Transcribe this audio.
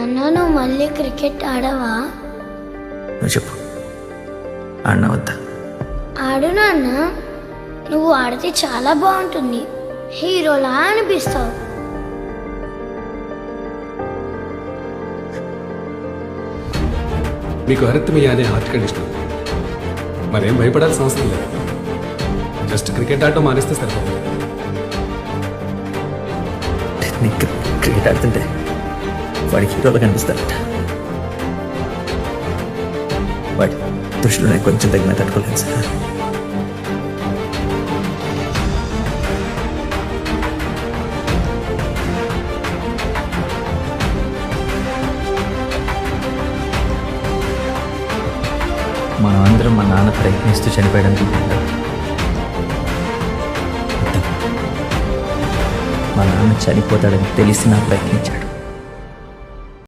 నాన్న నువ్వు మళ్ళీ క్రికెట్ ఆడవా? నువ్వు చెప్పు, ఆడినా వద్దా? ఆడు నాన్న, నువ్వు ఆడితే చాలా బాగుంటుంది, హీరోలా అనిపిస్తావు. మీకు అరిథమియా అనే హార్ట్ కండిషన్ ఉంది. మరేం భయపడాల్సిన అవసరం లేదు. జస్ట్ క్రికెట్ ఆడటం మానేస్తే సరిపోతుంది. నీకు క్రికెట్ ఆడుతుంటే వాడికి హీరోలు కనిపిస్తారట. వాడి దృష్టిలో నాకు కొంచెం తగిన తట్టుకోలేదు సార్. మనం అందరం మా నాన్న ప్రయత్నిస్తూ చనిపోయడం చూపించాం. మా నాన్న చనిపోతాడని తెలిసి నా ప్రయత్నించాడు.